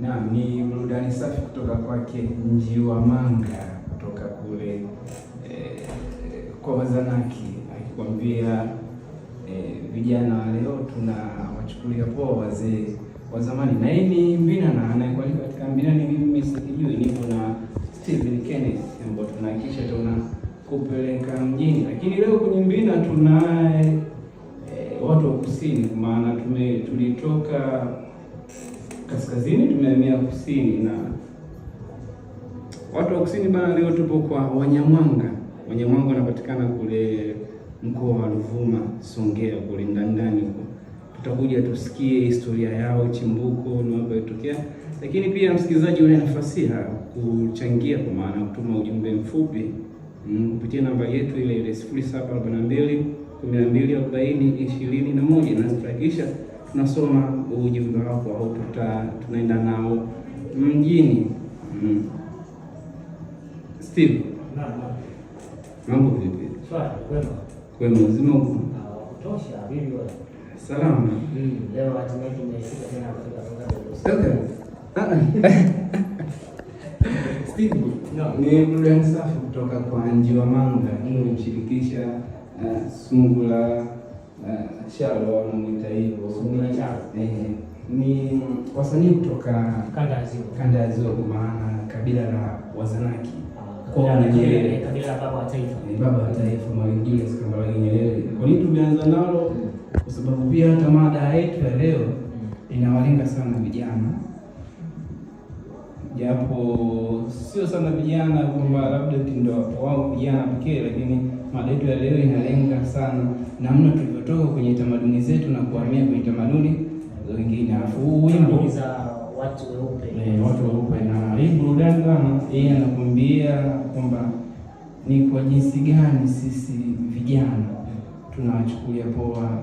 Naam, ni burudani safi kutoka kwake Njiwamanga kutoka kule kwa Wazanaki, akikwambia vijana wa leo tunawachukulia poa wazee wa zamani. Na hii ni Mbina, na anayekualika katika Mbina ni mimi sikijui, nipo na Steven Kenneth ambao tunahakikisha tunakupeleka mjini. Lakini leo kwenye Mbina tunaye watu wa kusini, kwa maana tulitoka kaskazini tumehamia kusini, na watu wa kusini bana, leo tupo kwa Wanyamwanga. Wanyamwanga wanapatikana kule mkoa wa Ruvuma, Songea kule ndani huko. Tutakuja tusikie historia yao, chimbuko na mambo yaliyotokea, lakini pia msikilizaji una nafasi ya kuchangia, kwa maana kutuma ujumbe mfupi kupitia namba yetu ile 0742 124021, na tutahakikisha tunasoma ujumbe wako au tunaenda nao mjini. Steve, mambo vipi? Swali, kwema. Kwema, mzima uko? Kutosha, vipi wewe? Salama. Leo hatimaye tumefika tena Steve, ni burudani safi kutoka kwa Njiwamanga. Nimemshirikisha Sungula Chalo, wanamuita hivyo. Sungula Chalo. Ni wasanii kutoka Kanda ya Ziwa, kwa maana kabila la Wazanaki. Kabila la baba wa taifa. Ni baba wa taifa Mwalimu Julius Kambarage Nyerere. Kwa nini tumeanza nalo? Kwa sababu pia hata mada yetu ya leo inawalenga sana vijana, japo sio sana vijana kwamba labda ndio wao vijana pekee, lakini mada yetu ya leo inalenga sana namna tulivyotoka kwenye tamaduni zetu na kuhamia kwenye tamaduni wengine. Alafu wimbo za watu weupe, na hii burudani bana, yeye anakuambia kwamba ni kwa jinsi gani sisi vijana tunawachukulia poa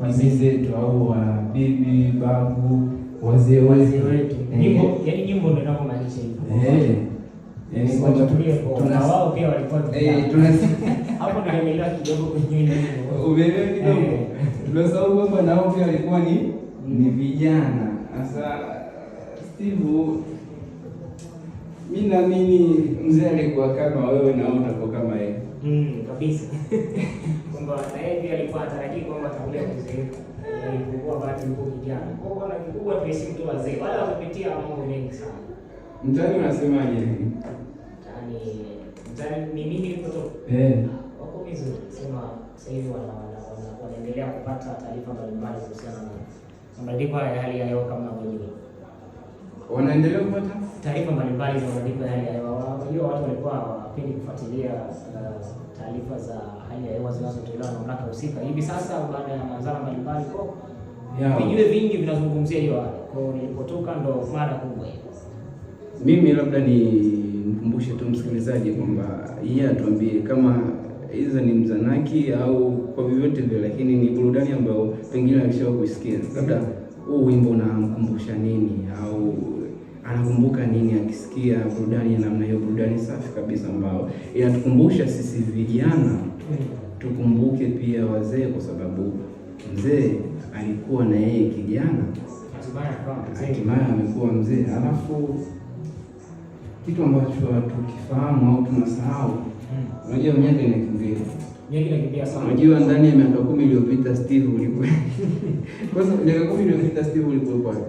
wazee zetu au bibi, babu, wazee wetu. Yaani nyimbo ndio inamaanisha hivyo. Yaani kwamba tuna wao pia walikuwa hapo ndio nimeelewa kidogo kwenye nyimbo. Umeelewa kidogo? Tunasahau kwamba nao pia walikuwa ni vijana. Sasa Steve, mimi naamini mzee alikuwa kama wewe na utakuwa kama yeye. Kabisa. Kwamba na yeye pia alikuwa anatarajia kwamba atakuja kuzee. Alikuwa bado yuko kijana. Kwa hiyo na kikubwa tuheshimu tu wazee. Wala wamepitia mambo mengi sana. Mtani unasemaje hivi? Mtani ni nini kutoka? Wako vizuri. Sema sasa hivi wanaendelea kupata taarifa mbalimbali kuhusiana na mabadiliko ya hali ya hewa kama wenyewe. Wanaendelea kupata taarifa mbalimbali za mabadiliko ya hali ya hewa. Unajua watu walikuwa hawapendi kufuatilia taarifa za hali ya hewa zinazotolewa na mamlaka husika. Hivi sasa baada ya madhara mbalimbali vijue vingi vinazungumzia hiyo hali. Kwa hiyo nilipotoka ndo mara kubwa hiyo. Mimi labda nimkumbushe tu msikilizaji kwamba yeye atuambie kama hizo ni Mzanaki au kwa vyovyote vile, lakini ni burudani ambayo pengine alishawahi kusikia. Labda huu wimbo unamkumbusha nini au anakumbuka nini akisikia burudani ya namna hiyo? Burudani safi kabisa ambayo inatukumbusha sisi vijana tukumbuke pia wazee, kwa sababu mzee alikuwa na yeye kijana, hatimaye amekuwa mzee. Alafu kitu ambacho tukifahamu au tunasahau, unajua miaka inakimbia sana. Unajua ndani ya miaka 10 iliyopita Steve ulikuwa kwanza, miaka 10 iliyopita Steve ulikuwa wapi?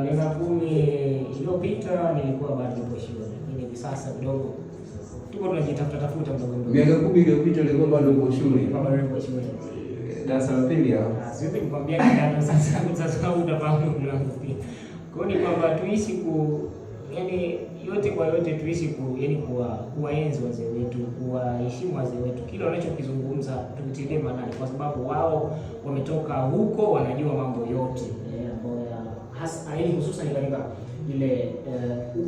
Miaka 10 iliyopita nilikuwa bado nipo shule, lakini hivi sasa kidogo tuko tunajitafuta mdogo. Miaka 10 iliyopita ulikuwa bado uko shule? Bado nipo shule. Darasa la pili hapo. Siwezi kukwambia kidato sasa utafahamu mlango pia. Kwa hiyo ni kwamba tuishi yaani yote kwa yote tuishi kuwaenzi wazee wetu, kuwaheshimu wazee wetu. Kile wanachokizungumza tukitilie maanani, kwa sababu wao wametoka huko, wanajua mambo yote ambayo hasa hususan katika ile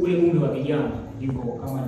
ule umri wa vijana, hivyo kama